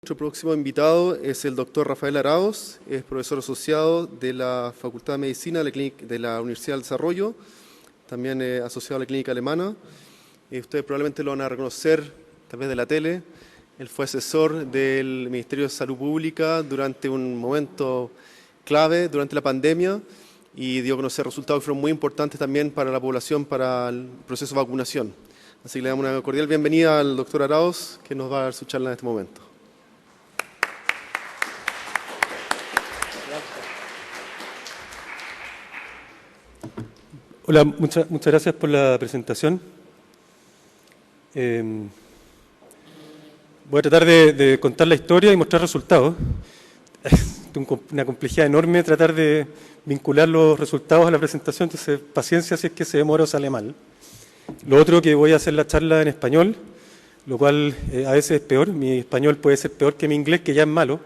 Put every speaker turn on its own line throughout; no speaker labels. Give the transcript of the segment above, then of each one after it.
Nuestro próximo invitado es el doctor Rafael Arauz, es profesor asociado de la Facultad de Medicina de la Universidad del Desarrollo, también asociado a la Clínica Alemana. Ustedes probablemente lo van a reconocer tal vez de la tele. Él fue asesor del Ministerio de Salud Pública durante un momento clave durante la pandemia y dio a conocer resultados que fueron muy importantes también para la población, para el proceso de vacunación. Así que le damos una cordial bienvenida al doctor Arauz, que nos va a dar su charla en este momento.
Hola, muchas gracias por la presentación. Voy a tratar de contar la historia y mostrar resultados. Es una complejidad enorme tratar de vincular los resultados a la presentación, entonces paciencia si es que se demora o sale mal. Lo otro, que voy a hacer la charla en español, lo cual a veces es peor. Mi español puede ser peor que mi inglés, que ya es malo.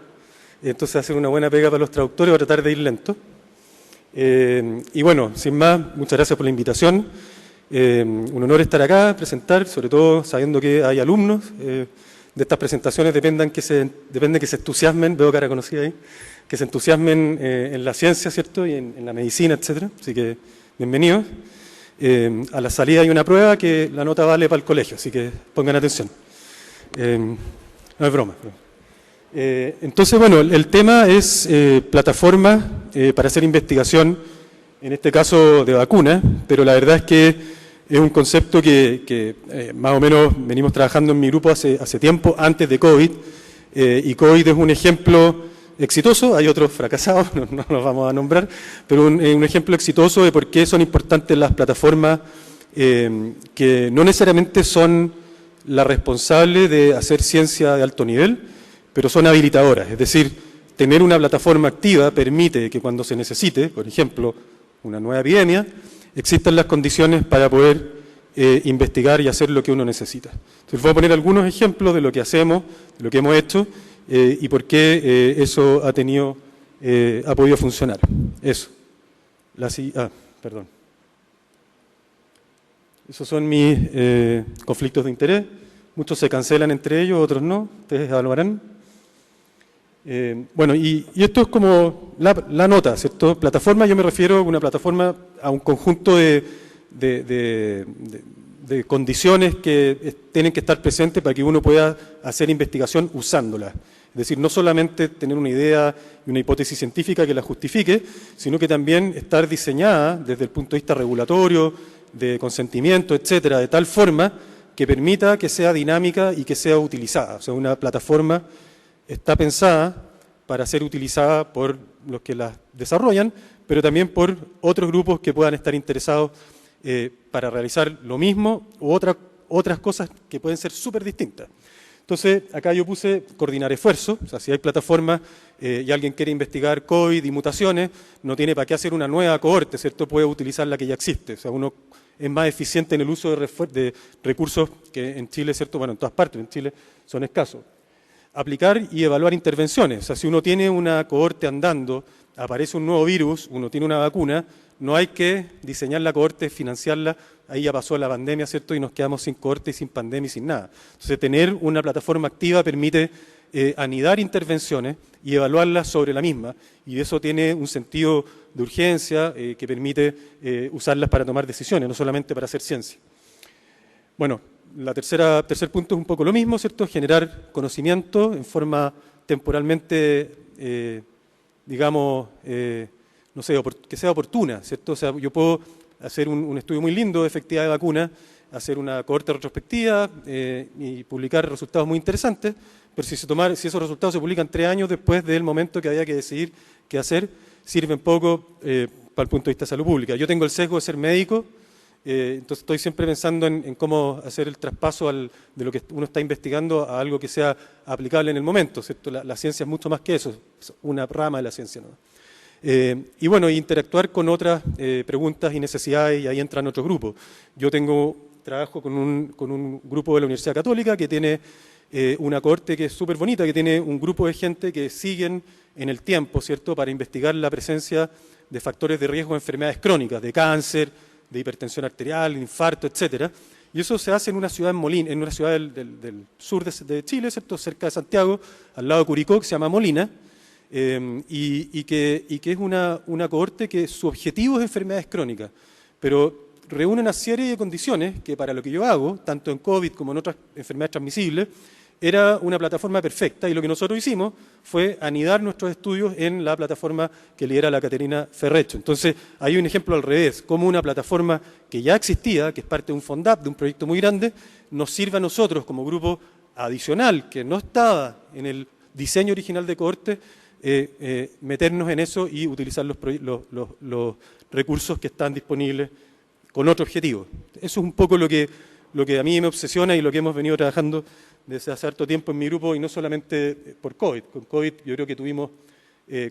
Entonces hacer una buena pega para los traductores, voy a tratar de ir lento. Y bueno, sin más, muchas gracias por la invitación. Un honor estar acá, presentar, sobre todo sabiendo que hay alumnos. De estas presentaciones depende que se entusiasmen, veo cara conocida ahí, que se entusiasmen en la ciencia, ¿cierto? Y en la medicina, etcétera. Así que bienvenidos. A la salida hay una prueba que la nota vale para el colegio, así que pongan atención. No es broma. Entonces, bueno, el tema es plataformas para hacer investigación, en este caso de vacunas, pero la verdad es que es un concepto que más o menos venimos trabajando en mi grupo hace tiempo, antes de COVID, y COVID es un ejemplo exitoso, hay otros fracasados, no los vamos a nombrar, pero un ejemplo exitoso de por qué son importantes las plataformas que no necesariamente son la responsable de hacer ciencia de alto nivel, pero son habilitadoras, es decir, tener una plataforma activa permite que cuando se necesite, por ejemplo, una nueva epidemia, existan las condiciones para poder investigar y hacer lo que uno necesita. Entonces voy a poner algunos ejemplos de lo que hacemos, de lo que hemos hecho y por qué eso ha podido funcionar. Eso. Perdón. Esos son mis conflictos de interés. Muchos se cancelan entre ellos, otros no. Ustedes evaluarán. Bueno, y esto es como la nota, ¿cierto? Plataforma, yo me refiero a una plataforma, a un conjunto de condiciones que tienen que estar presentes para que uno pueda hacer investigación usándola. Es decir, no solamente tener una idea y una hipótesis científica que la justifique, sino que también estar diseñada desde el punto de vista regulatorio, de consentimiento, etcétera, de tal forma que permita que sea dinámica y que sea utilizada. O sea, una plataforma está pensada para ser utilizada por los que la desarrollan, pero también por otros grupos que puedan estar interesados para realizar lo mismo u otras cosas que pueden ser súper distintas. Entonces, acá yo puse coordinar esfuerzos. O sea, si hay plataformas y alguien quiere investigar COVID y mutaciones, no tiene para qué hacer una nueva cohorte, ¿cierto? Puede utilizar la que ya existe. O sea, uno es más eficiente en el uso de recursos que en Chile, ¿cierto? Bueno, en todas partes, en Chile son escasos. Aplicar y evaluar intervenciones. O sea, si uno tiene una cohorte andando, aparece un nuevo virus, uno tiene una vacuna, no hay que diseñar la cohorte, financiarla, ahí ya pasó la pandemia, ¿cierto? Y nos quedamos sin cohorte y sin pandemia y sin nada. Entonces, tener una plataforma activa permite anidar intervenciones y evaluarlas sobre la misma, y eso tiene un sentido de urgencia que permite usarlas para tomar decisiones, no solamente para hacer ciencia. Bueno, tercer punto es un poco lo mismo, ¿cierto? Generar conocimiento en forma temporalmente, digamos, no sé, que sea oportuna, ¿cierto? O sea, yo puedo hacer un estudio muy lindo de efectividad de vacunas, hacer una cohorte retrospectiva y publicar resultados muy interesantes, pero si esos resultados se publican 3 años después del momento que había que decidir qué hacer, sirven poco para el punto de vista de salud pública. Yo tengo el sesgo de ser médico, entonces estoy siempre pensando en cómo hacer el traspaso de lo que uno está investigando a algo que sea aplicable en el momento, ¿cierto? La ciencia es mucho más que eso, es una rama de la ciencia, ¿no? Y bueno, interactuar con otras preguntas y necesidades, y ahí entran otros grupos. Yo trabajo con un grupo de la Universidad Católica que tiene una cohorte que es súper bonita, que tiene un grupo de gente que siguen en el tiempo, ¿cierto?, para investigar la presencia de factores de riesgo de enfermedades crónicas, de cáncer, de hipertensión arterial, infarto, etcétera, Y eso se hace en una ciudad en una ciudad del sur de Chile, ¿cierto? Cerca de Santiago, al lado de Curicó, que se llama Molina, y que es una cohorte que su objetivo es enfermedades crónicas, pero reúne una serie de condiciones que para lo que yo hago, tanto en COVID como en otras enfermedades transmisibles, era una plataforma perfecta, y lo que nosotros hicimos fue anidar nuestros estudios en la plataforma que lidera la Caterina Ferrecho. Entonces, hay un ejemplo al revés, como una plataforma que ya existía, que es parte de un FONDAP, de un proyecto muy grande, nos sirve a nosotros como grupo adicional, que no estaba en el diseño original de cohorte, meternos en eso y utilizar los recursos que están disponibles con otro objetivo. Eso es un poco lo que a mí me obsesiona y lo que hemos venido trabajando desde hace harto tiempo en mi grupo, y no solamente por COVID. Con COVID yo creo que tuvimos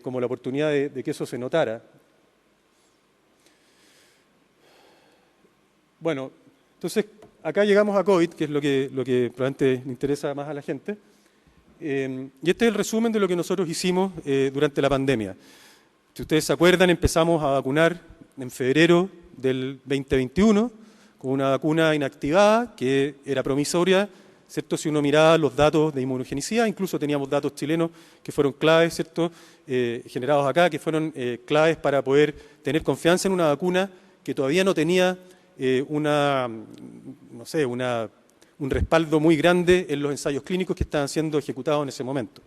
como la oportunidad de que eso se notara. Bueno, entonces acá llegamos a COVID, que es lo que probablemente le interesa más a la gente. Y este es el resumen de lo que nosotros hicimos durante la pandemia. Si ustedes se acuerdan, empezamos a vacunar en febrero del 2021 con una vacuna inactivada que era promisoria, ¿cierto? Si uno miraba los datos de inmunogenicidad, incluso teníamos datos chilenos que fueron claves, ¿cierto? Generados acá, que fueron claves para poder tener confianza en una vacuna que todavía no tenía un respaldo muy grande en los ensayos clínicos que estaban siendo ejecutados en ese momento.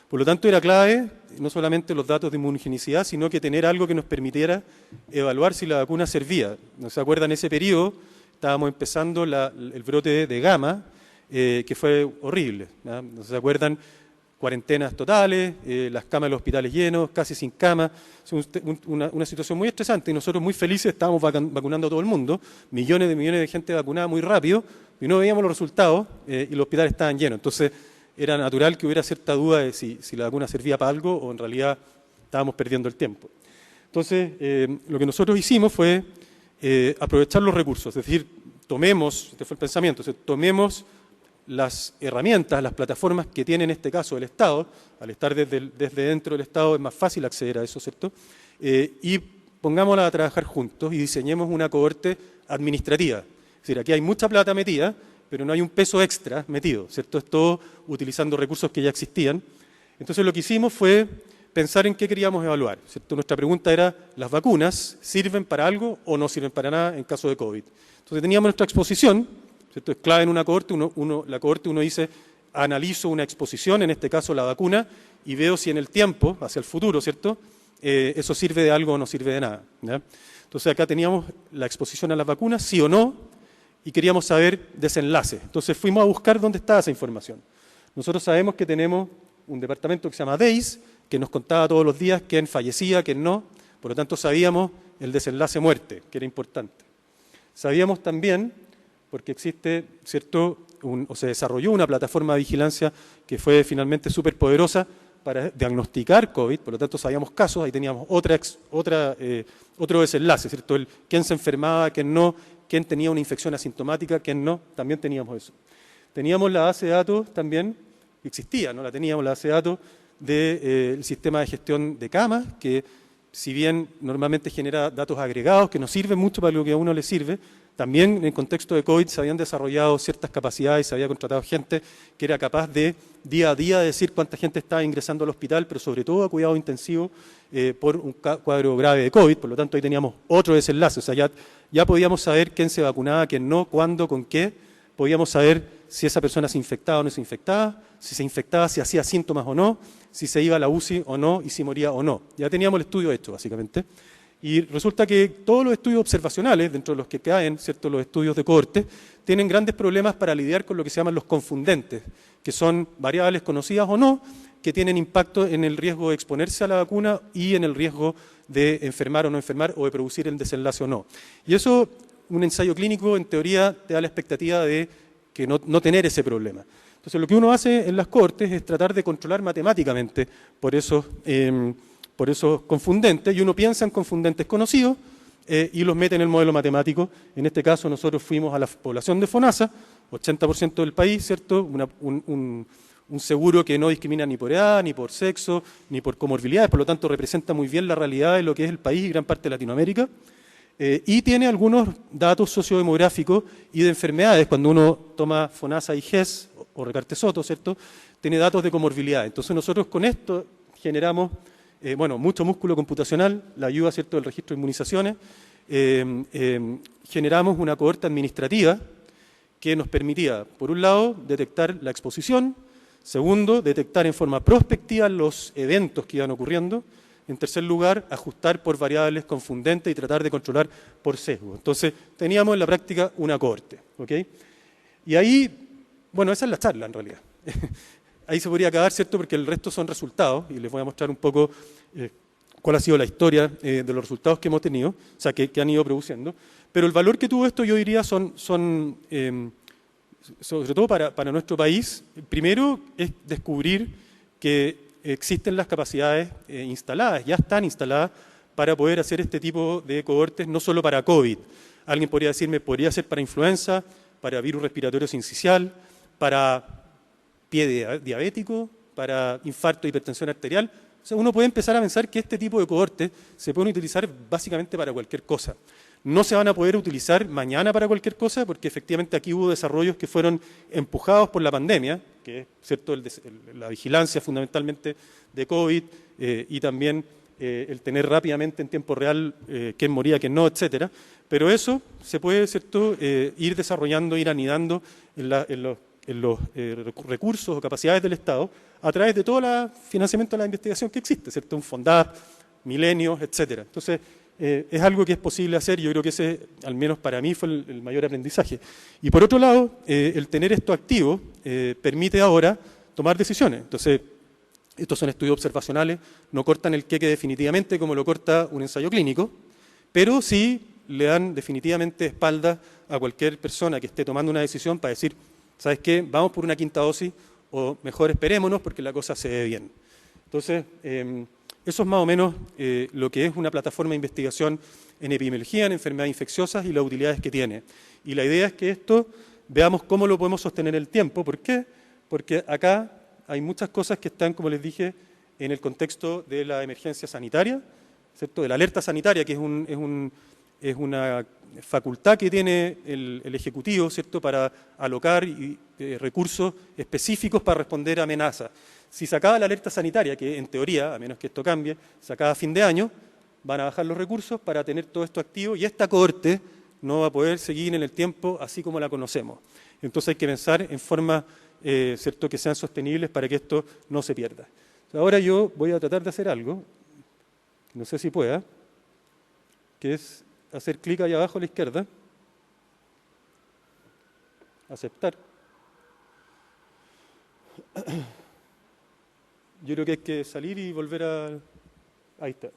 Por lo tanto, era clave no solamente los datos de inmunogenicidad, sino que tener algo que nos permitiera evaluar si la vacuna servía. ¿No se acuerdan? En ese periodo estábamos empezando el brote de Gama, que fue horrible, ¿no? ¿No se acuerdan? Cuarentenas totales, las camas de los hospitales llenos, casi sin cama, una situación muy estresante, y nosotros muy felices estábamos vacunando a todo el mundo, millones de gente vacunada muy rápido, y no veíamos los resultados y los hospitales estaban llenos. Entonces era natural que hubiera cierta duda de si la vacuna servía para algo o en realidad estábamos perdiendo el tiempo. Entonces lo que nosotros hicimos fue aprovechar los recursos, es decir, este fue el pensamiento, tomemos las herramientas, las plataformas que tiene en este caso el Estado. Al estar desde dentro del Estado es más fácil acceder a eso, ¿cierto? Y pongámosla a trabajar juntos y diseñemos una cohorte administrativa. Es decir, aquí hay mucha plata metida, pero no hay un peso extra metido, ¿cierto? Es todo utilizando recursos que ya existían. Entonces lo que hicimos fue pensar en qué queríamos evaluar, ¿cierto? Nuestra pregunta era, ¿las vacunas sirven para algo o no sirven para nada en caso de COVID? Entonces teníamos nuestra exposición, ¿cierto? Es clave en una cohorte, la cohorte uno dice, analizo una exposición, en este caso la vacuna, y veo si en el tiempo, hacia el futuro, ¿cierto? Eso sirve de algo o no sirve de nada, ¿ya? Entonces acá teníamos la exposición a las vacunas, sí o no, y queríamos saber desenlaces. Entonces fuimos a buscar dónde estaba esa información. Nosotros sabemos que tenemos un departamento que se llama DEIS, que nos contaba todos los días quién fallecía, quién no, por lo tanto sabíamos el desenlace muerte, que era importante. Sabíamos también, porque existe, ¿cierto?, se desarrolló una plataforma de vigilancia que fue finalmente súper poderosa para diagnosticar COVID, por lo tanto sabíamos casos, ahí teníamos otro desenlace, ¿cierto?, quién se enfermaba, quién no, quién tenía una infección asintomática, quién no, también teníamos eso. Teníamos la base de datos también, existía, ¿no? La teníamos, la base de datos del sistema de gestión de camas, que si bien normalmente genera datos agregados que nos sirven mucho para lo que a uno le sirve, también en el contexto de COVID se habían desarrollado ciertas capacidades, se había contratado gente que era capaz de día a día decir cuánta gente estaba ingresando al hospital, pero sobre todo a cuidado intensivo por un cuadro grave de COVID. Por lo tanto, ahí teníamos otro desenlace, o sea, ya podíamos saber quién se vacunaba, quién no, cuándo, con qué, podíamos saber si esa persona se infectaba o no se infectaba, si se infectaba, si hacía síntomas o no, si se iba a la UCI o no y si moría o no. Ya teníamos el estudio hecho, básicamente. Y resulta que todos los estudios observacionales, dentro de los que caen, ¿cierto?, los estudios de cohorte, tienen grandes problemas para lidiar con lo que se llaman los confundentes, que son variables conocidas o no, que tienen impacto en el riesgo de exponerse a la vacuna y en el riesgo de enfermar o no enfermar o de producir el desenlace o no. Y eso, un ensayo clínico, en teoría, te da la expectativa de que no tener ese problema. Entonces, lo que uno hace en las cohortes es tratar de controlar matemáticamente por esos confundentes, y uno piensa en confundentes conocidos y los mete en el modelo matemático. En este caso, nosotros fuimos a la población de FONASA, 80% del país, ¿cierto? Un seguro que no discrimina ni por edad, ni por sexo, ni por comorbilidades, por lo tanto representa muy bien la realidad de lo que es el país y gran parte de Latinoamérica. y tiene algunos datos sociodemográficos y de enfermedades. Cuando uno toma FONASA y GES o Recarte-Soto, ¿cierto?, tiene datos de comorbilidad. Entonces nosotros con esto generamos mucho músculo computacional, la ayuda, ¿cierto?, del registro de inmunizaciones, generamos una cohorte administrativa que nos permitía, por un lado, detectar la exposición, segundo, detectar en forma prospectiva los eventos que iban ocurriendo, en tercer lugar, ajustar por variables confundentes y tratar de controlar por sesgo. Entonces, teníamos en la práctica una cohorte, ¿ok? Y ahí, esa es la charla en realidad. Ahí se podría acabar, ¿cierto?, porque el resto son resultados, y les voy a mostrar un poco cuál ha sido la historia de los resultados que hemos tenido, o sea, que han ido produciendo. Pero el valor que tuvo esto, yo diría, son sobre todo para nuestro país, primero es descubrir que existen las capacidades instaladas, ya están instaladas para poder hacer este tipo de cohortes, no solo para COVID. Alguien podría decirme, podría ser para influenza, para virus respiratorio sincicial, para pie diabético, para infarto, hipertensión arterial. O sea, uno puede empezar a pensar que este tipo de cohortes se pueden utilizar básicamente para cualquier cosa. No se van a poder utilizar mañana para cualquier cosa, porque efectivamente aquí hubo desarrollos que fueron empujados por la pandemia, que es, ¿cierto?, la vigilancia fundamentalmente de COVID y también el tener rápidamente en tiempo real quién moría, quién no, etcétera. Pero eso se puede, ¿cierto?, ir desarrollando, ir anidando en los recursos o capacidades del Estado a través de todo el financiamiento de la investigación que existe, ¿cierto?, un FONDAP, milenios, etcétera. Entonces, es algo que es posible hacer y yo creo que ese, al menos para mí, fue el mayor aprendizaje. Y por otro lado, el tener esto activo permite ahora tomar decisiones. Entonces, estos son estudios observacionales, no cortan el queque definitivamente como lo corta un ensayo clínico, pero sí le dan definitivamente espalda a cualquier persona que esté tomando una decisión para decir, ¿sabes qué? Vamos por una quinta dosis o mejor esperémonos porque la cosa se ve bien. Entonces, eso es más o menos lo que es una plataforma de investigación en epidemiología, en enfermedades infecciosas y las utilidades que tiene. Y la idea es que esto veamos cómo lo podemos sostener en el tiempo. ¿Por qué? Porque acá hay muchas cosas que están, como les dije, en el contexto de la emergencia sanitaria, ¿cierto?, de la alerta sanitaria, que es una facultad que tiene el Ejecutivo, ¿cierto?, para alocar recursos específicos para responder a amenazas. Si se acaba la alerta sanitaria, que en teoría, a menos que esto cambie, se acaba a fin de año, van a bajar los recursos para tener todo esto activo y esta cohorte no va a poder seguir en el tiempo así como la conocemos. Entonces hay que pensar en formas ¿cierto?, que sean sostenibles para que esto no se pierda. Ahora yo voy a tratar de hacer algo, no sé si pueda, que es hacer clic ahí abajo a la izquierda, aceptar. Yo creo que hay que salir y volver a... Ahí está.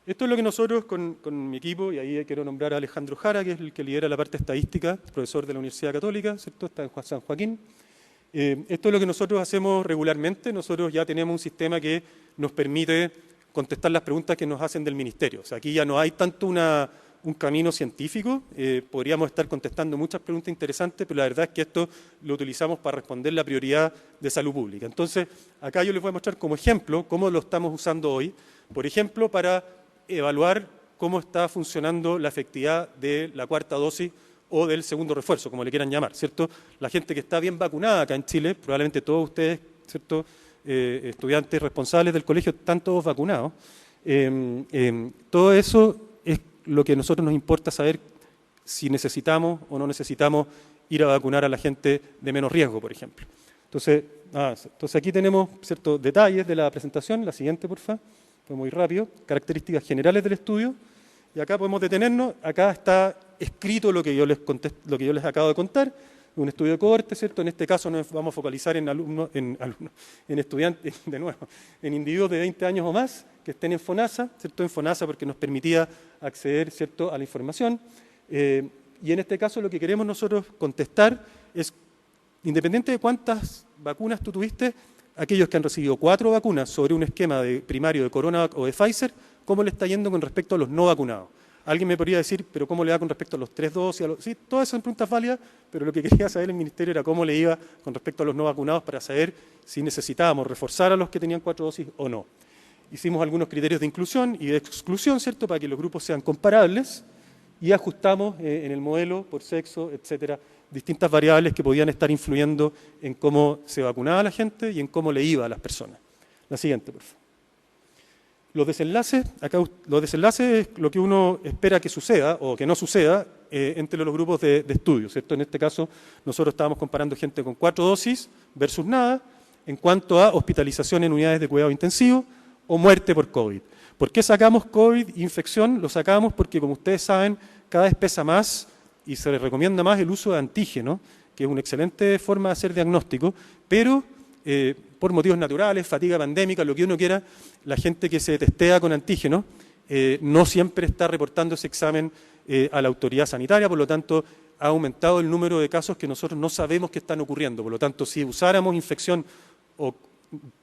Esto es lo que nosotros con mi equipo, y ahí quiero nombrar a Alejandro Jara, que es el que lidera la parte estadística, profesor de la Universidad Católica, ¿cierto?, está en San Joaquín. Esto es lo que nosotros hacemos regularmente. Nosotros ya tenemos un sistema que nos permite contestar las preguntas que nos hacen del Ministerio. O sea, aquí ya no hay tanto un camino científico, podríamos estar contestando muchas preguntas interesantes, pero la verdad es que esto lo utilizamos para responder la prioridad de salud pública. Entonces, acá yo les voy a mostrar como ejemplo cómo lo estamos usando hoy, por ejemplo, para evaluar cómo está funcionando la efectividad de la cuarta dosis o del segundo refuerzo, como le quieran llamar, ¿cierto? La gente que está bien vacunada acá en Chile, probablemente todos ustedes, ¿cierto?, estudiantes responsables del colegio, están todos vacunados. Todo eso es lo que a nosotros nos importa saber si necesitamos o no necesitamos ir a vacunar a la gente de menos riesgo, por ejemplo. Entonces aquí tenemos ciertos detalles de la presentación. La siguiente, por favor. Fue muy rápido. Características generales del estudio. Y acá podemos detenernos. Acá está escrito lo que yo les acabo de contar. Un estudio de cohorte, ¿cierto? En este caso nos vamos a focalizar en estudiantes, de nuevo, en individuos de 20 años o más que estén en FONASA, ¿cierto? En FONASA porque nos permitía acceder, ¿cierto?, a la información. Y en este caso lo que queremos nosotros contestar es, independiente de cuántas vacunas tú tuviste, aquellos que han recibido 4 vacunas sobre un esquema primario de Corona o de Pfizer, ¿cómo le está yendo con respecto a los no vacunados? Alguien me podría decir, ¿pero cómo le va con respecto a los 3 dosis? Sí, todas son preguntas válidas, pero lo que quería saber el Ministerio era cómo le iba con respecto a los no vacunados para saber si necesitábamos reforzar a los que tenían 4 dosis o no. hicimos algunos criterios de inclusión y de exclusión, ¿cierto?, para que los grupos sean comparables, y ajustamos en el modelo por sexo, etcétera, distintas variables que podían estar influyendo en cómo se vacunaba la gente y en cómo le iba a las personas. La siguiente, por favor. Los desenlaces, acá los desenlaces es lo que uno espera que suceda o que no suceda entre los grupos de estudio, ¿cierto? En este caso, nosotros estábamos comparando gente con 4 dosis versus nada en cuanto a hospitalización en unidades de cuidado intensivo o muerte por COVID. ¿Por qué sacamos COVID, infección? Lo sacamos porque, como ustedes saben, cada vez pesa más y se les recomienda más el uso de antígeno, que es una excelente forma de hacer diagnóstico, pero por motivos naturales, fatiga pandémica, lo que uno quiera, la gente que se testea con antígeno no siempre está reportando ese examen a la autoridad sanitaria, por lo tanto ha aumentado el número de casos que nosotros no sabemos que están ocurriendo. Por lo tanto, si usáramos infección o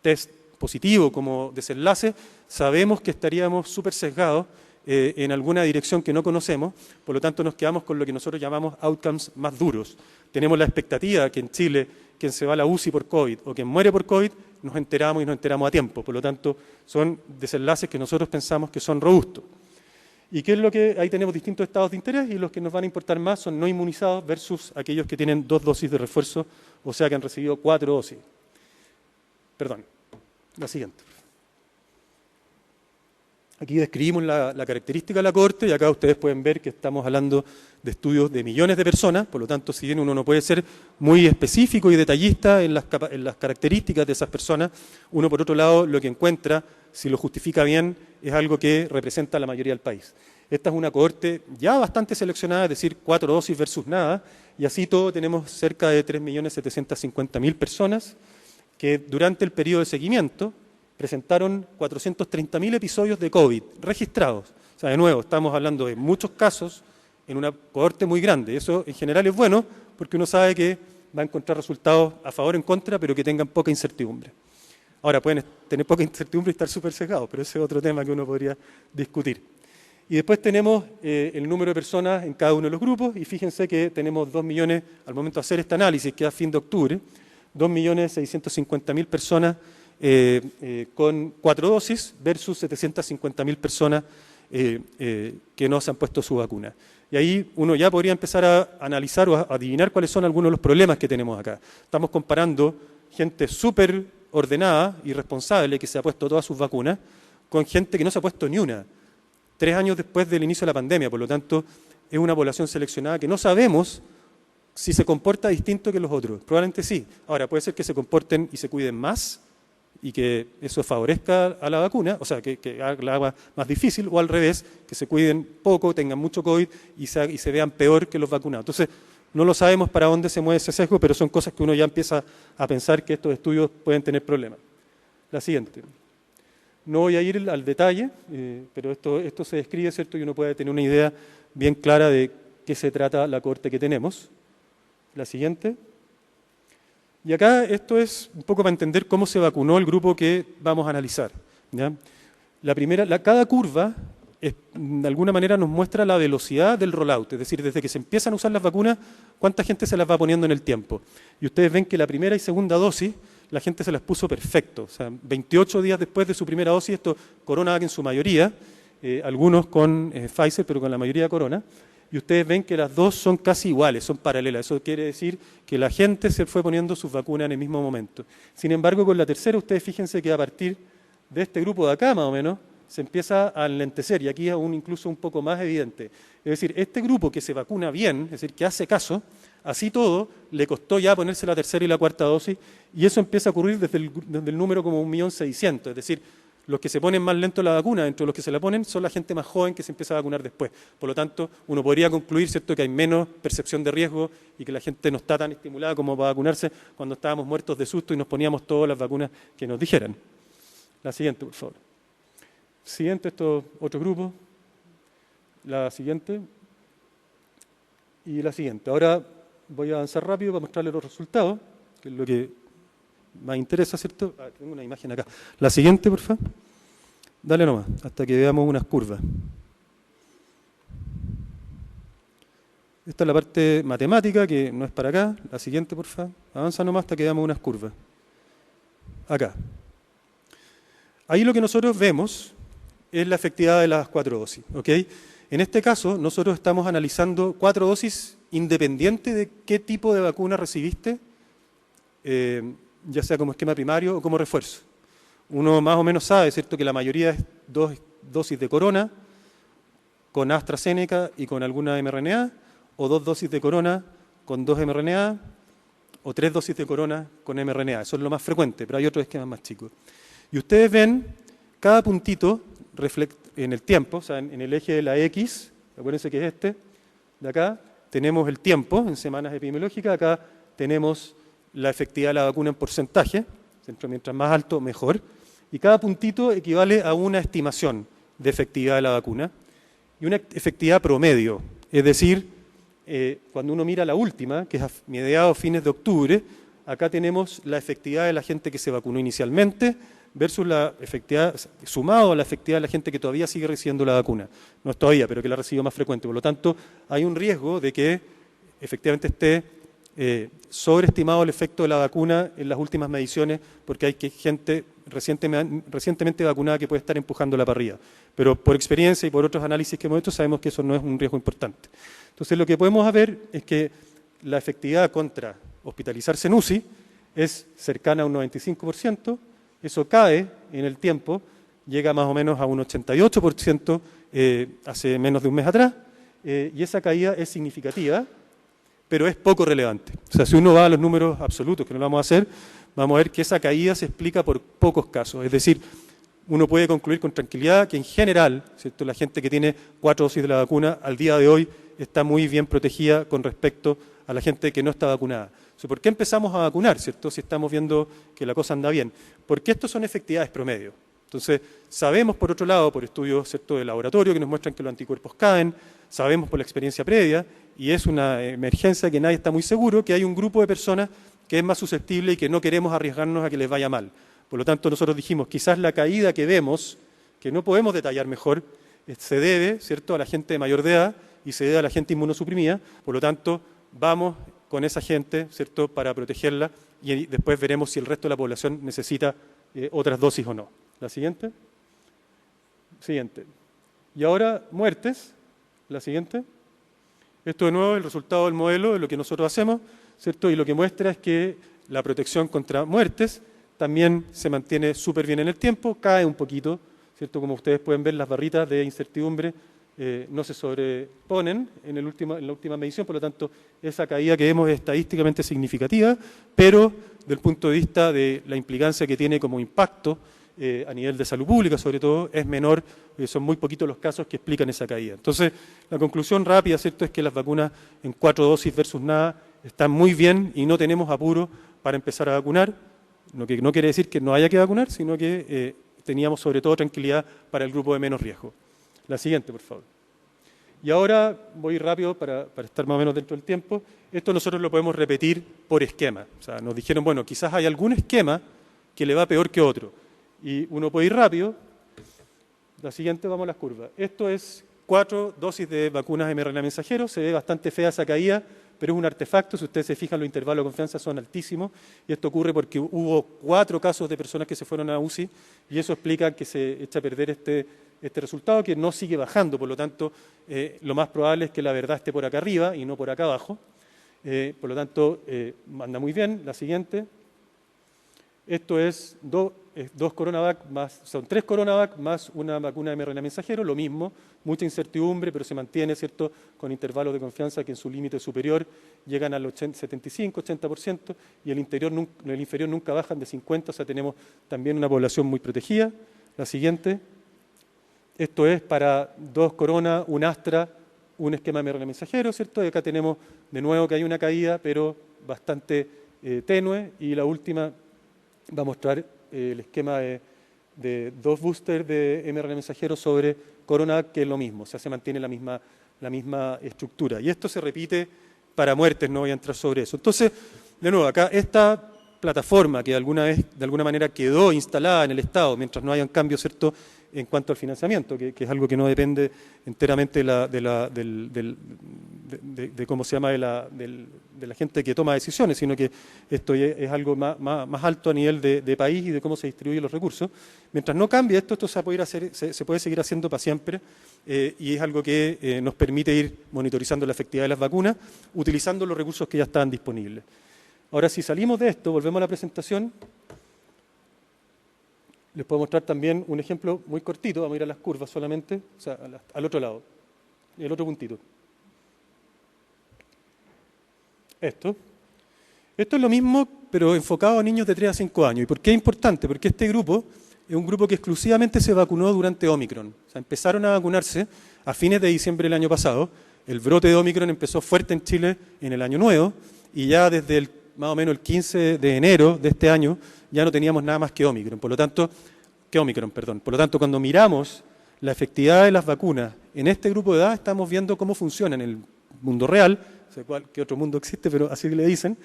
test positivo como desenlace, sabemos que estaríamos súper sesgados en alguna dirección que no conocemos, por lo tanto nos quedamos con lo que nosotros llamamos outcomes más duros. Tenemos la expectativa que en Chile quien se va a la UCI por COVID o quien muere por COVID, nos enteramos y nos enteramos a tiempo. Por lo tanto, son desenlaces que nosotros pensamos que son robustos. ¿Y qué es lo que? Ahí tenemos distintos estados de interés y los que nos van a importar más son no inmunizados versus aquellos que tienen 2 dosis de refuerzo, o sea que han recibido 4 dosis. Perdón, la siguiente. Aquí describimos la característica de la cohorte y acá ustedes pueden ver que estamos hablando de estudios de millones de personas, por lo tanto, si bien uno no puede ser muy específico y detallista en las características de esas personas, uno por otro lado lo que encuentra, si lo justifica bien, es algo que representa a la mayoría del país. Esta es una cohorte ya bastante seleccionada, es decir, 4 dosis versus nada, y así todo tenemos cerca de 3.750.000 personas que durante el periodo de seguimiento presentaron 430.000 episodios de COVID registrados. O sea, de nuevo, estamos hablando de muchos casos en una cohorte muy grande. Eso en general es bueno porque uno sabe que va a encontrar resultados a favor o en contra, pero que tengan poca incertidumbre. Ahora, pueden tener poca incertidumbre y estar súper sesgados, pero ese es otro tema que uno podría discutir. Y después tenemos el número de personas en cada uno de los grupos, y fíjense que tenemos 2 millones, al momento de hacer este análisis, que es a fin de octubre, 2.650.000 personas con 4 dosis versus 750.000 personas que no se han puesto su vacuna. Y ahí uno ya podría empezar a analizar o a adivinar cuáles son algunos de los problemas que tenemos acá. Estamos comparando gente súper ordenada y responsable que se ha puesto todas sus vacunas con gente que no se ha puesto ni una, 3 años después del inicio de la pandemia. Por lo tanto, es una población seleccionada que no sabemos si se comporta distinto que los otros. Probablemente sí. Ahora, puede ser que se comporten y se cuiden más y que eso favorezca a la vacuna, o sea, que la haga más difícil, o al revés, que se cuiden poco, tengan mucho COVID y se vean peor que los vacunados. Entonces, no lo sabemos para dónde se mueve ese sesgo, pero son cosas que uno ya empieza a pensar que estos estudios pueden tener problemas. La siguiente. No voy a ir al detalle, pero esto se describe, ¿cierto? Y uno puede tener una idea bien clara de qué se trata la cohorte que tenemos. La siguiente. Y acá esto es un poco para entender cómo se vacunó el grupo que vamos a analizar, ¿ya? Cada curva de alguna manera nos muestra la velocidad del rollout, es decir, desde que se empiezan a usar las vacunas, cuánta gente se las va poniendo en el tiempo. Y ustedes ven que la primera y segunda dosis, la gente se las puso perfecto. O sea, 28 días después de su primera dosis, esto CoronaVac en su mayoría, algunos con Pfizer, pero con la mayoría Corona. Y ustedes ven que las dos son casi iguales, son paralelas. Eso quiere decir que la gente se fue poniendo sus vacunas en el mismo momento. Sin embargo, con la tercera, ustedes fíjense que a partir de este grupo de acá, más o menos, se empieza a enlentecer, y aquí aún incluso un poco más evidente. Es decir, este grupo que se vacuna bien, es decir, que hace caso, así todo, le costó ya ponerse la tercera y la cuarta dosis, y eso empieza a ocurrir desde el número como 1.600.000, es decir, los que se ponen más lento la vacuna, dentro de los que se la ponen, son la gente más joven que se empieza a vacunar después. Por lo tanto, uno podría concluir, ¿cierto?, que hay menos percepción de riesgo y que la gente no está tan estimulada como para vacunarse cuando estábamos muertos de susto y nos poníamos todas las vacunas que nos dijeran. La siguiente, por favor. Siguiente, esto otro grupo. La siguiente. Y la siguiente. Ahora voy a avanzar rápido para mostrarles los resultados, que es lo que más interesa, ¿cierto? Tengo una imagen acá. La siguiente, por favor. Dale nomás, hasta que veamos unas curvas. Esta es la parte matemática, que no es para acá. La siguiente, por favor. Avanza nomás hasta que veamos unas curvas. Acá. Ahí lo que nosotros vemos es la efectividad de las 4 dosis. ¿Ok? En este caso, nosotros estamos analizando 4 dosis independiente de qué tipo de vacuna recibiste, ya sea como esquema primario o como refuerzo. Uno más o menos sabe, ¿cierto?, que la mayoría es 2 dosis de corona con AstraZeneca y con alguna mRNA, o 2 dosis de corona con 2 mRNA, o 3 dosis de corona con mRNA. Eso es lo más frecuente, pero hay otros esquemas más chicos. Y ustedes ven cada puntito en el tiempo, o sea, en el eje de la X, acuérdense que es este, de acá, tenemos el tiempo en semanas epidemiológicas, acá tenemos la efectividad de la vacuna en porcentaje, mientras más alto, mejor, y cada puntito equivale a una estimación de efectividad de la vacuna y una efectividad promedio, es decir, cuando uno mira la última, que es a mediados, fines de octubre, acá tenemos la efectividad de la gente que se vacunó inicialmente versus la efectividad, sumado a la efectividad de la gente que todavía sigue recibiendo la vacuna. No es todavía, pero que la recibió más frecuente. Por lo tanto, hay un riesgo de que efectivamente esté sobreestimado el efecto de la vacuna en las últimas mediciones, porque hay gente recientemente vacunada que puede estar empujándola para arriba. Pero por experiencia y por otros análisis que hemos hecho, sabemos que eso no es un riesgo importante. Entonces, lo que podemos ver es que la efectividad contra hospitalizarse en UCI es cercana a un 95%, eso cae en el tiempo, llega más o menos a un 88% hace menos de un mes atrás, y esa caída es significativa, pero es poco relevante. O sea, si uno va a los números absolutos, que no lo vamos a hacer, vamos a ver que esa caída se explica por pocos casos. Es decir, uno puede concluir con tranquilidad que en general, ¿cierto?, la gente que tiene 4 dosis de la vacuna al día de hoy está muy bien protegida con respecto a la gente que no está vacunada. O sea, ¿por qué empezamos a vacunar, ¿cierto?, si estamos viendo que la cosa anda bien? Porque estos son efectividades promedio. Entonces, sabemos por otro lado, por estudios, ¿cierto?, de laboratorio que nos muestran que los anticuerpos caen, sabemos por la experiencia previa, y es una emergencia que nadie está muy seguro, que hay un grupo de personas que es más susceptible y que no queremos arriesgarnos a que les vaya mal. Por lo tanto, nosotros dijimos, quizás la caída que vemos, que no podemos detallar mejor, se debe, ¿cierto?, a la gente de mayor de edad y se debe a la gente inmunosuprimida. Por lo tanto, vamos con esa gente, ¿cierto?, para protegerla, y después veremos si el resto de la población necesita otras dosis o no. La siguiente. Siguiente. Y ahora, muertes. La siguiente. Esto de nuevo es el resultado del modelo de lo que nosotros hacemos, ¿cierto? Y lo que muestra es que la protección contra muertes también se mantiene súper bien en el tiempo, cae un poquito, ¿cierto? Como ustedes pueden ver, las barritas de incertidumbre no se sobreponen en la última medición, por lo tanto, esa caída que vemos es estadísticamente significativa, pero del punto de vista de la implicancia que tiene como impacto a nivel de salud pública, sobre todo, es menor, son muy poquitos los casos que explican esa caída. Entonces, la conclusión rápida, ¿cierto?, es que las vacunas en 4 dosis versus nada están muy bien y no tenemos apuro para empezar a vacunar, lo que no quiere decir que no haya que vacunar, sino que teníamos sobre todo tranquilidad para el grupo de menos riesgo. La siguiente, por favor. Y ahora voy rápido para estar más o menos dentro del tiempo. Esto nosotros lo podemos repetir por esquema. O sea, nos dijeron, bueno, quizás hay algún esquema que le va peor que otro. Y uno puede ir rápido. La siguiente, vamos a las curvas. Esto es 4 dosis de vacunas mRNA mensajero. Se ve bastante fea esa caída, pero es un artefacto. Si ustedes se fijan, los intervalos de confianza son altísimos. Y esto ocurre porque hubo 4 casos de personas que se fueron a UCI, y eso explica que se echa a perder este resultado, que no sigue bajando. Por lo tanto, lo más probable es que la verdad esté por acá arriba y no por acá abajo. Por lo tanto, anda muy bien. La siguiente. Esto es 2 CoronaVac más, son 3 CoronaVac más una vacuna de mRNA mensajero, lo mismo, mucha incertidumbre, pero se mantiene, ¿cierto?, con intervalos de confianza que en su límite superior llegan al 75-80%, y el inferior nunca bajan de 50%, o sea, tenemos también una población muy protegida. La siguiente. Esto es para 2 Corona, un Astra, un esquema de mRNA mensajero, ¿cierto? Y acá tenemos de nuevo que hay una caída, pero bastante tenue, y la última va a mostrar el esquema de 2 boosters de mRNA mensajero sobre Corona, que es lo mismo, o sea, se mantiene la misma estructura. Y esto se repite para muertes, no voy a entrar sobre eso. Entonces, de nuevo, acá esta plataforma que de alguna manera quedó instalada en el Estado, mientras no hayan cambios, ¿cierto?, en cuanto al financiamiento, que es algo que no depende enteramente de cómo se llama, de la gente que toma decisiones, sino que esto es algo más alto a nivel de país y de cómo se distribuyen los recursos. Mientras no cambie esto se puede seguir haciendo para siempre, y es algo que nos permite ir monitorizando la efectividad de las vacunas, utilizando los recursos que ya estaban disponibles. Ahora, si salimos de esto, volvemos a la presentación. Les puedo mostrar también un ejemplo muy cortito, vamos a ir a las curvas solamente, o sea, al otro lado, el otro puntito. Esto es lo mismo, pero enfocado a niños de 3 a 5 años. ¿Y por qué es importante? Porque este grupo es un grupo que exclusivamente se vacunó durante Omicron. O sea, empezaron a vacunarse a fines de diciembre del año pasado. El brote de Omicron empezó fuerte en Chile en el año nuevo, y ya desde más o menos el 15 de enero de este año ya no teníamos nada más que Omicron. Por lo tanto, cuando miramos la efectividad de las vacunas en este grupo de edad, estamos viendo cómo funciona en el mundo real, no sé qué otro mundo existe, pero así le dicen,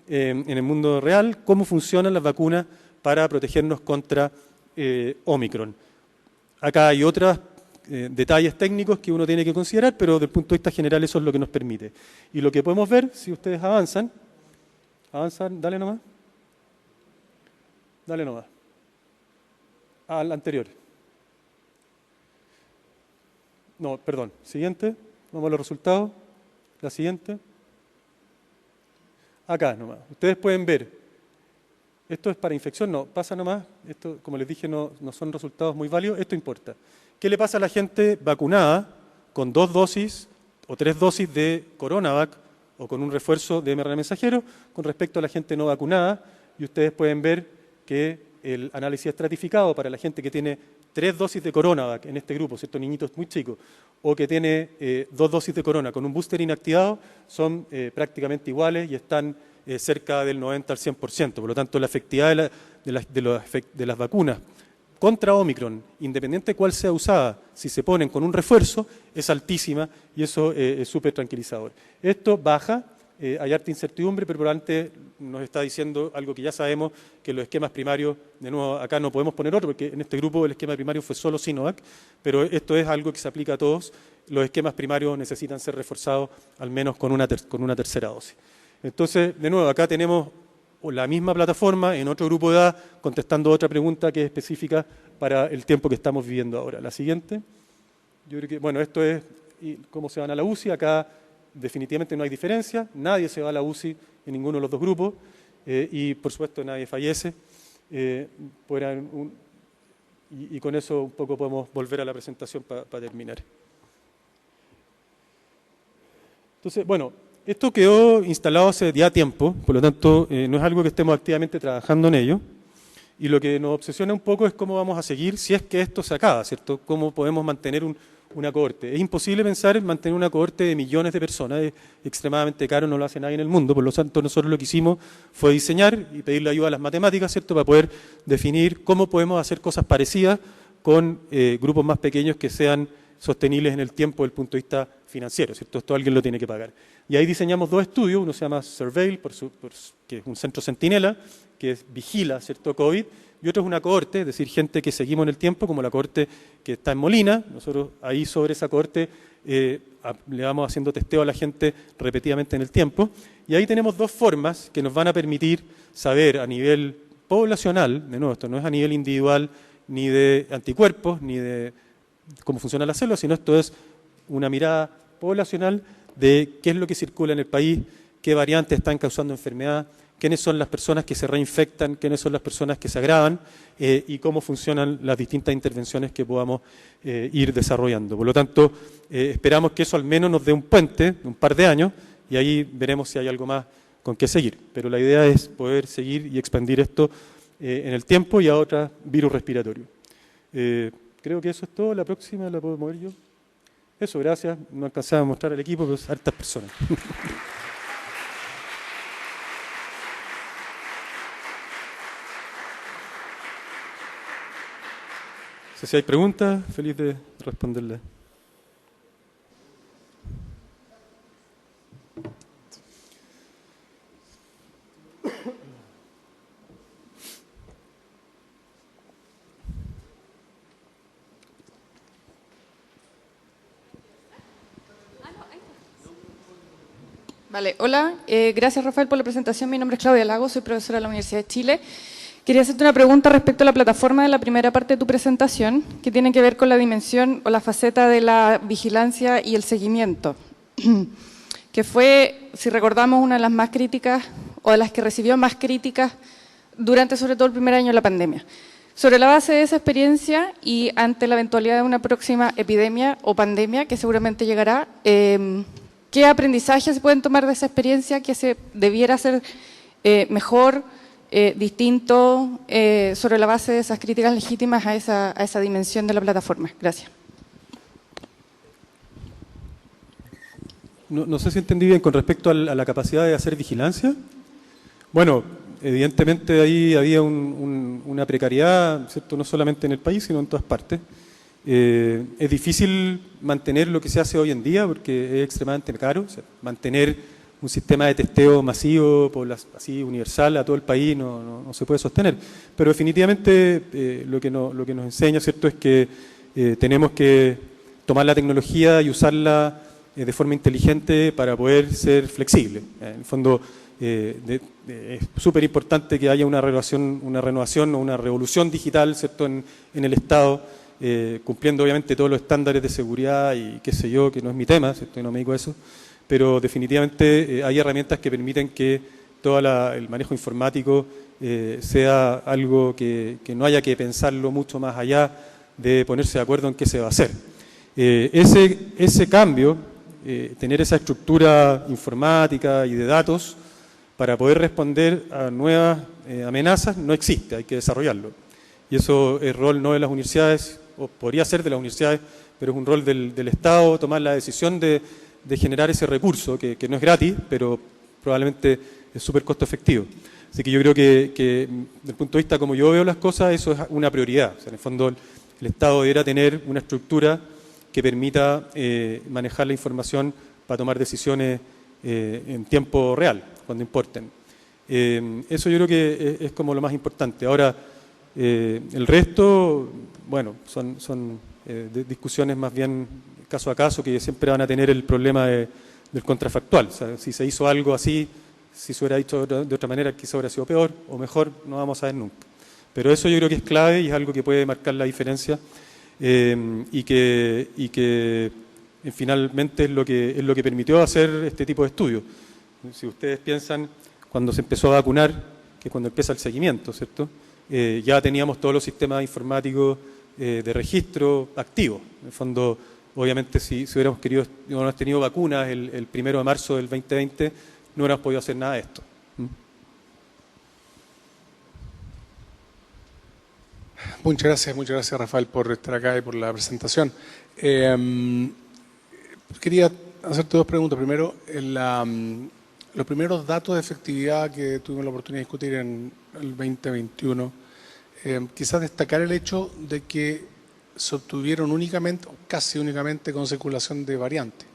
en el mundo real, cómo funcionan las vacunas para protegernos contra Omicron. Acá hay otros detalles técnicos que uno tiene que considerar, pero desde el punto de vista general eso es lo que nos permite. Y lo que podemos ver, si ustedes avanzan, dale nomás. Al anterior. No, perdón. Siguiente. Vamos a los resultados. La siguiente. Acá nomás. Ustedes pueden ver. Esto es para infección, no. Pasa nomás. Esto, como les dije, no son resultados muy válidos. Esto importa. ¿Qué le pasa a la gente vacunada con 2 dosis o 3 dosis de Coronavac o con un refuerzo de mRNA mensajero con respecto a la gente no vacunada? Y ustedes pueden ver que el análisis estratificado para la gente que tiene 3 dosis de Coronavac en este grupo, ¿cierto?, niñitos muy chicos, o que tiene 2 dosis de Corona con un booster inactivado, son prácticamente iguales y están cerca del 90 al 100%. Por lo tanto, la efectividad de las vacunas contra Omicron, independiente de cuál sea usada, si se ponen con un refuerzo, es altísima, y eso es súper tranquilizador. Esto baja. Hay harta incertidumbre, pero probablemente nos está diciendo algo que ya sabemos, que los esquemas primarios, de nuevo, acá no podemos poner otro, porque en este grupo el esquema primario fue solo Sinovac, pero esto es algo que se aplica a todos. Los esquemas primarios necesitan ser reforzados al menos con una tercera dosis. Entonces, de nuevo, acá tenemos la misma plataforma en otro grupo de edad, contestando otra pregunta que es específica para el tiempo que estamos viviendo ahora. La siguiente. Yo creo que, bueno, esto es cómo se van a la UCI. Acá definitivamente no hay diferencia, nadie se va a la UCI en ninguno de los dos grupos, y por supuesto nadie fallece. Y con eso un poco podemos volver a la presentación para terminar. Entonces, bueno, esto quedó instalado hace ya tiempo, por lo tanto no es algo que estemos activamente trabajando en ello, y lo que nos obsesiona un poco es cómo vamos a seguir si es que esto se acaba, ¿cierto? Cómo podemos mantener una cohorte. Es imposible pensar en mantener una cohorte de millones de personas, es extremadamente caro, no lo hace nadie en el mundo. Por lo tanto, nosotros lo que hicimos fue diseñar y pedirle ayuda a las matemáticas, ¿cierto?, para poder definir cómo podemos hacer cosas parecidas con grupos más pequeños que sean sostenibles en el tiempo desde el punto de vista financiero, ¿cierto? Esto alguien lo tiene que pagar. Y ahí diseñamos 2 estudios, uno se llama Surveil, que es un centro centinela, que vigila, ¿cierto?, COVID, y otro es una cohorte, es decir, gente que seguimos en el tiempo, como la cohorte que está en Molina. Nosotros ahí sobre esa cohorte le vamos haciendo testeo a la gente repetidamente en el tiempo, y ahí tenemos 2 formas que nos van a permitir saber a nivel poblacional, de nuevo, esto no es a nivel individual ni de anticuerpos, ni de cómo funcionan las células, sino esto es una mirada poblacional de qué es lo que circula en el país, qué variantes están causando enfermedad, quiénes son las personas que se reinfectan, quiénes son las personas que se agravan, y cómo funcionan las distintas intervenciones que podamos ir desarrollando. Por lo tanto, esperamos que eso al menos nos dé un puente de un par de años, y ahí veremos si hay algo más con qué seguir. Pero la idea es poder seguir y expandir esto en el tiempo y a otros virus respiratorios. Creo que eso es todo. La próxima la puedo mover yo. Eso, gracias. No alcanzaba a mostrar al equipo, pero hartas personas. Si hay preguntas, feliz de responderle.
Vale, hola, gracias Rafael por la presentación. Mi nombre es Claudia Lago, soy profesora de la Universidad de Chile. Quería hacerte una pregunta respecto a la plataforma de la primera parte de tu presentación, que tiene que ver con la dimensión o la faceta de la vigilancia y el seguimiento, que fue, si recordamos, una de las más críticas o de las que recibió más críticas durante sobre todo el primer año de la pandemia. Sobre la base de esa experiencia y ante la eventualidad de una próxima epidemia o pandemia que seguramente llegará, ¿qué aprendizajes se pueden tomar de esa experiencia que se debiera hacer mejor, distinto, sobre la base de esas críticas legítimas a esa dimensión de la plataforma? Gracias.
No sé si entendí bien con respecto a la capacidad de hacer vigilancia. Bueno, evidentemente ahí había una precariedad, ¿cierto? No solamente en el país, sino en todas partes. Es difícil mantener lo que se hace hoy en día porque es extremadamente caro. O sea, mantener un sistema de testeo masivo, así universal a todo el país no se puede sostener. Pero definitivamente lo que nos enseña, ¿cierto?, es que tenemos que tomar la tecnología y usarla de forma inteligente para poder ser flexible. En el fondo es súper importante que haya una renovación o una revolución digital, ¿cierto?, en el Estado, cumpliendo obviamente todos los estándares de seguridad y qué sé yo, que no es mi tema, ¿cierto?, y no me dedico a eso, pero definitivamente hay herramientas que permiten que todo el manejo informático sea algo que no haya que pensarlo mucho más allá de ponerse de acuerdo en qué se va a hacer. Ese cambio, tener esa estructura informática y de datos para poder responder a nuevas amenazas no existe, hay que desarrollarlo. Y eso es rol no de las universidades, o podría ser de las universidades, pero es un rol del Estado tomar la decisión de generar ese recurso, que no es gratis, pero probablemente es súper costo efectivo. Así que yo creo que desde el punto de vista como yo veo las cosas, eso es una prioridad. O sea, en el fondo el Estado deberá tener una estructura que permita manejar la información para tomar decisiones en tiempo real, cuando importen. Eso yo creo que es como lo más importante. Ahora, el resto, bueno, son discusiones más bien caso a caso, que siempre van a tener el problema del contrafactual. O sea, si se hizo algo así, si se hubiera dicho de otra manera, quizá hubiera sido peor o mejor, no vamos a ver nunca. Pero eso yo creo que es clave y es algo que puede marcar la diferencia y que finalmente es lo que permitió hacer este tipo de estudios. Si ustedes piensan, cuando se empezó a vacunar, que es cuando empieza el seguimiento, ¿cierto? Ya teníamos todos los sistemas informáticos de registro activos. En el fondo, obviamente, si hubiéramos tenido vacunas el 1 de marzo del 2020, no hubiéramos podido hacer nada de esto.
Muchas gracias Rafael por estar acá y por la presentación. Quería hacerte dos preguntas. Primero, los primeros datos de efectividad que tuvimos la oportunidad de discutir en el 2021, quizás destacar el hecho de que se obtuvieron únicamente, o casi únicamente, con circulación de variantes.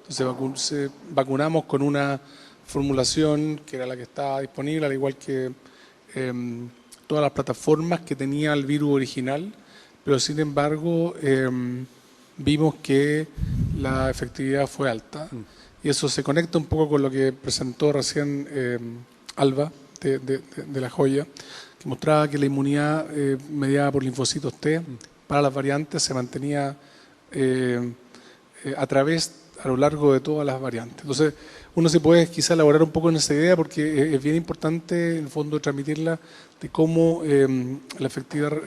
Entonces vacunamos con una formulación que era la que estaba disponible, al igual que todas las plataformas que tenía el virus original, pero sin embargo vimos que la efectividad fue alta. Y eso se conecta un poco con lo que presentó recién Alba de La Joya, que mostraba que la inmunidad mediada por linfocitos T para las variantes se mantenía a lo largo de todas las variantes. Entonces, uno se puede quizá elaborar un poco en esa idea porque es bien importante, en el fondo, transmitirla de cómo la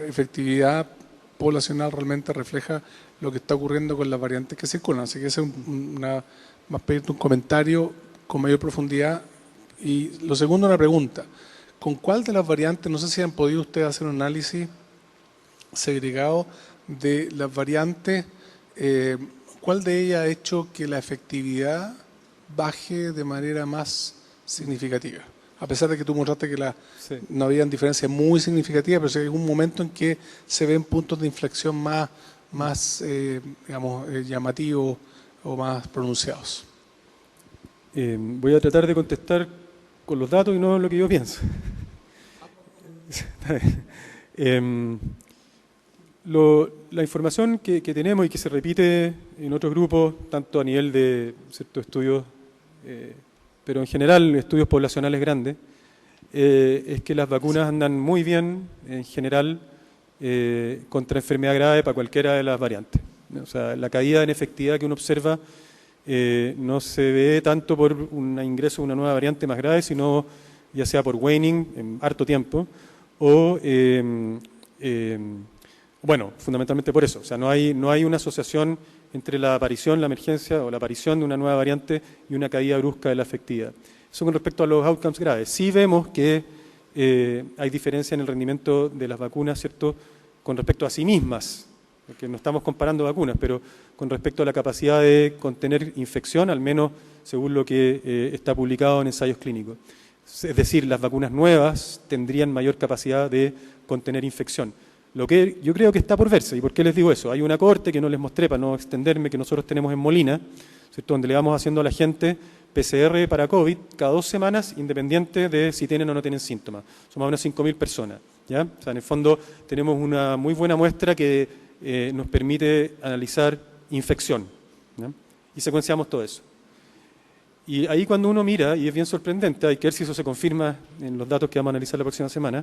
efectividad poblacional realmente refleja lo que está ocurriendo con las variantes que circulan. Así que ese es más pedirte un comentario con mayor profundidad. Y lo segundo, una pregunta. ¿Con cuál de las variantes, no sé si han podido ustedes hacer un análisis segregado de las variantes, cuál de ellas ha hecho que la efectividad baje de manera más significativa? A pesar de que tú mostraste que no habían diferencias muy significativas, pero si hay algún momento en que se ven puntos de inflexión más llamativos o más pronunciados.
Voy a tratar de contestar con los datos y no lo que yo pienso. La información que tenemos y que se repite en otros grupos, tanto a nivel de ciertos estudios pero en general estudios poblacionales grandes, es que las vacunas andan muy bien, en general, contra enfermedad grave para cualquiera de las variantes. O sea, la caída en efectividad que uno observa no se ve tanto por un ingreso de una nueva variante más grave, sino ya sea por waning en harto tiempo, o, bueno, fundamentalmente por eso. O sea, no hay una asociación entre la aparición, la emergencia o la aparición de una nueva variante y una caída brusca de la efectividad. Eso con respecto a los outcomes graves. Sí vemos que hay diferencia en el rendimiento de las vacunas, ¿cierto?, con respecto a sí mismas, porque no estamos comparando vacunas, pero con respecto a la capacidad de contener infección, al menos según lo que está publicado en ensayos clínicos. Es decir, las vacunas nuevas tendrían mayor capacidad de contener infección. Lo que yo creo que está por verse. ¿Y por qué les digo eso? Hay una cohorte que no les mostré para no extenderme, que nosotros tenemos en Molina, ¿cierto?, donde le vamos haciendo a la gente PCR para COVID cada 2 semanas, independiente de si tienen o no tienen síntomas. Son más o menos 5.000 personas. ¿Ya? O sea, en el fondo tenemos una muy buena muestra que nos permite analizar infección, ¿ya? Y secuenciamos todo eso. Y ahí cuando uno mira, y es bien sorprendente, hay que ver si eso se confirma en los datos que vamos a analizar la próxima semana,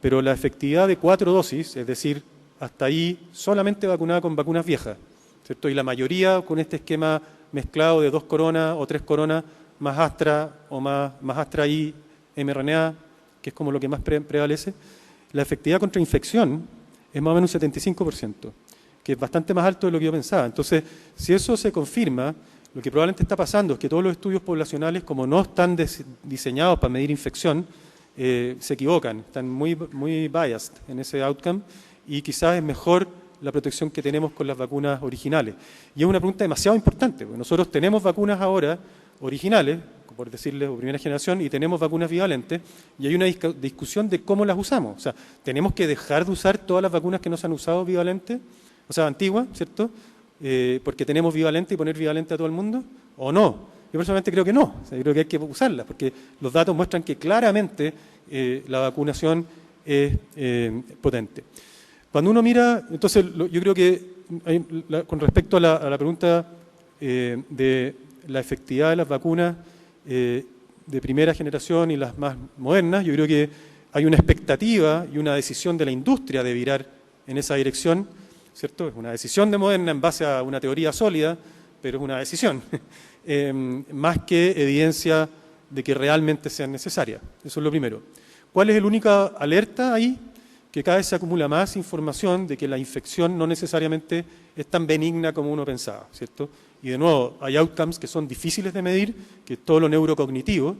pero la efectividad de 4 dosis, es decir, hasta ahí solamente vacunada con vacunas viejas, ¿cierto? Y la mayoría con este esquema mezclado de 2 coronas o 3 coronas más Astra o más Astra y mRNA, que es como lo que más prevalece, la efectividad contra infección es más o menos un 75%, que es bastante más alto de lo que yo pensaba. Entonces, si eso se confirma, lo que probablemente está pasando es que todos los estudios poblacionales, como no están diseñados para medir infección, se equivocan, están muy biased en ese outcome y quizás es mejor la protección que tenemos con las vacunas originales. Y es una pregunta demasiado importante, porque nosotros tenemos vacunas ahora originales, por decirles, o primera generación, y tenemos vacunas bivalentes, y hay una discusión de cómo las usamos. O sea, ¿tenemos que dejar de usar todas las vacunas que no se han usado bivalentes? O sea, antiguas, ¿cierto? Porque tenemos bivalente y poner bivalente a todo el mundo, ¿o no? Yo personalmente creo que no. O sea, yo creo que hay que usarlas, porque los datos muestran que claramente la vacunación es potente. Cuando uno mira, entonces yo creo que con respecto a la pregunta de la efectividad de las vacunas de primera generación y las más modernas, yo creo que hay una expectativa y una decisión de la industria de virar en esa dirección, ¿cierto? Es una decisión de Moderna en base a una teoría sólida, pero es una decisión, más que evidencia de que realmente sean necesarias. Eso es lo primero. ¿Cuál es la única alerta ahí? Que cada vez se acumula más información de que la infección no necesariamente es tan benigna como uno pensaba, ¿cierto? Y de nuevo, hay outcomes que son difíciles de medir, que es todo lo neurocognitivo,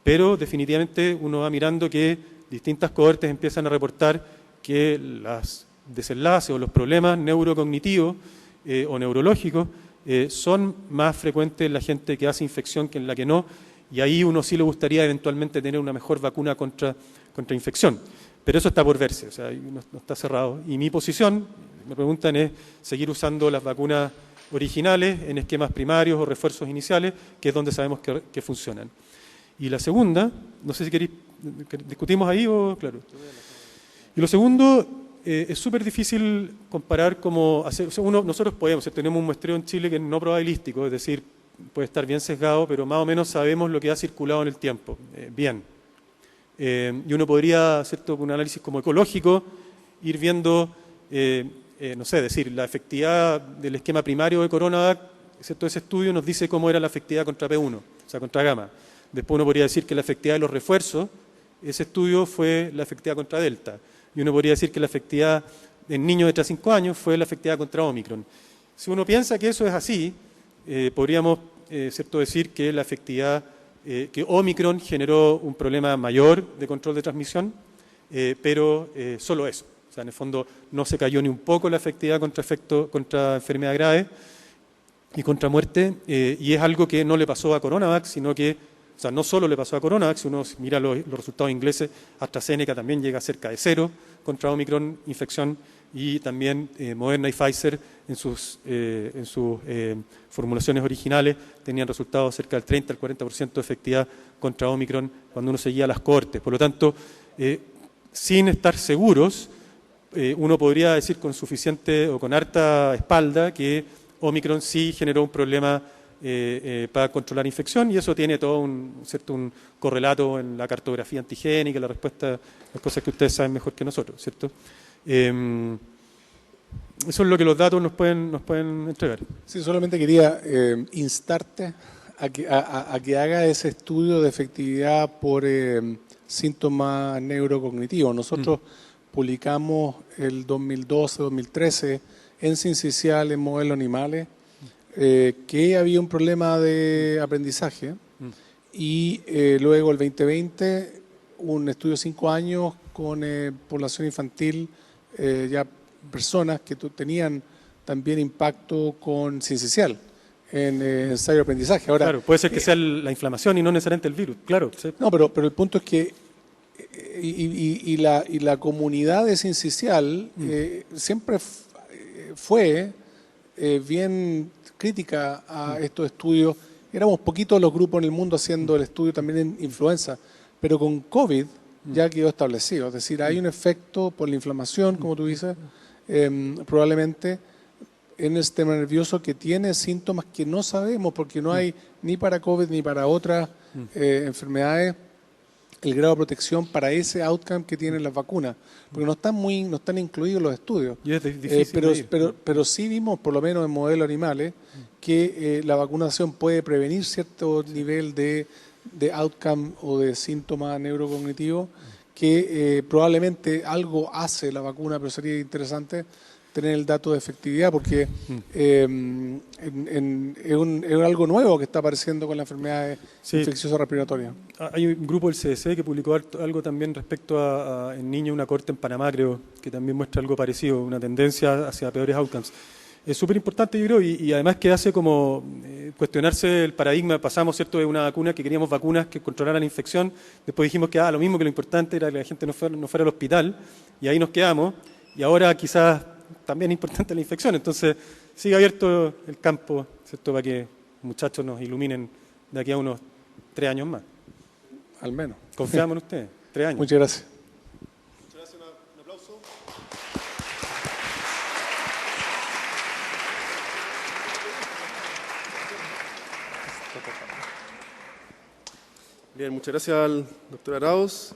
pero definitivamente uno va mirando que distintas cohortes empiezan a reportar que los desenlaces o los problemas neurocognitivos o neurológicos son más frecuentes en la gente que hace infección que en la que no, y ahí uno sí le gustaría eventualmente tener una mejor vacuna contra infección. Pero eso está por verse, o sea, no está cerrado. Y mi posición, me preguntan, es seguir usando las vacunas originales en esquemas primarios o refuerzos iniciales, que es donde sabemos que funcionan. Y la segunda, no sé si queréis, discutimos ahí o claro. Y lo segundo, es súper difícil comparar cómo hacer, o sea, nosotros podemos, tenemos un muestreo en Chile que es no probabilístico, es decir, puede estar bien sesgado, pero más o menos sabemos lo que ha circulado en el tiempo, bien. Y uno podría, ¿cierto?, con un análisis como ecológico, ir viendo, no sé, decir, la efectividad del esquema primario de Coronavac, ¿cierto? Ese estudio nos dice cómo era la efectividad contra P1, o sea, contra gamma. Después uno podría decir que la efectividad de los refuerzos, ese estudio fue la efectividad contra Delta. Y uno podría decir que la efectividad en niños de 3 a 5 años fue la efectividad contra Omicron. Si uno piensa que eso es así, podríamos, ¿cierto?, decir que la efectividad que Omicron generó un problema mayor de control de transmisión, pero solo eso. O sea, en el fondo no se cayó ni un poco la efectividad contra enfermedad grave y contra muerte, y es algo que no le pasó a Coronavac, sino que, o sea, no solo le pasó a Coronavac, si uno mira los resultados ingleses, AstraZeneca también llega cerca de 0 contra Omicron, infección, y también Moderna y Pfizer en sus formulaciones originales tenían resultados cerca del 30 al 40% de efectividad contra Omicron cuando uno seguía las cohortes. Por lo tanto, sin estar seguros, uno podría decir con suficiente o con harta espalda que Omicron sí generó un problema para controlar infección, y eso tiene todo un correlato en la cartografía antigénica, la respuesta, las cosas que ustedes saben mejor que nosotros, ¿cierto? Eso es lo que los datos nos pueden entregar.
Sí, solamente quería instarte a que haga ese estudio de efectividad por síntomas neurocognitivos. Nosotros publicamos el 2012-2013 en Ciencial, en modelos animales, que había un problema de aprendizaje, y luego el 2020 un estudio de 5 años con población infantil, ya personas que tenían también impacto con Ciencial en ensayo de aprendizaje. Ahora,
claro, puede ser que sea la inflamación y no necesariamente el virus, claro. Sí.
No, pero el punto es que y la comunidad de Ciencial siempre fue bien crítica a estos estudios. Éramos poquitos los grupos en el mundo haciendo el estudio también en influenza, pero con COVID ya quedó establecido. Es decir, hay un efecto por la inflamación, como tú dices, probablemente en el sistema nervioso, que tiene síntomas que no sabemos, porque no hay ni para COVID ni para otras enfermedades el grado de protección para ese outcome que tienen las vacunas, porque no están incluidos los estudios.
Y es difícil
pero sí vimos, por lo menos en modelos animales, que la vacunación puede prevenir cierto nivel de outcome o de síntomas neurocognitivos, que probablemente algo hace la vacuna, pero sería interesante tener el dato de efectividad, porque es algo nuevo que está apareciendo con la enfermedad infecciosa respiratoria.
Hay un grupo del CDC que publicó algo también respecto a en niños, una corte en Panamá, creo, que también muestra algo parecido, una tendencia hacia peores outcomes. Es súper importante, yo creo, y además que hace como cuestionarse el paradigma. Pasamos, ¿cierto?, de una vacuna, que queríamos vacunas que controlaran la infección, después dijimos que lo mismo, que lo importante era que la gente no fuera al hospital, y ahí nos quedamos, y ahora quizás también es importante la infección. Entonces sigue abierto el campo, ¿cierto?, para que muchachos nos iluminen de aquí a unos 3 años más.
Al menos.
Confiamos en ustedes. 3 años.
Muchas gracias.
Muchas gracias. Un aplauso. Bien, muchas gracias al doctor Arauz.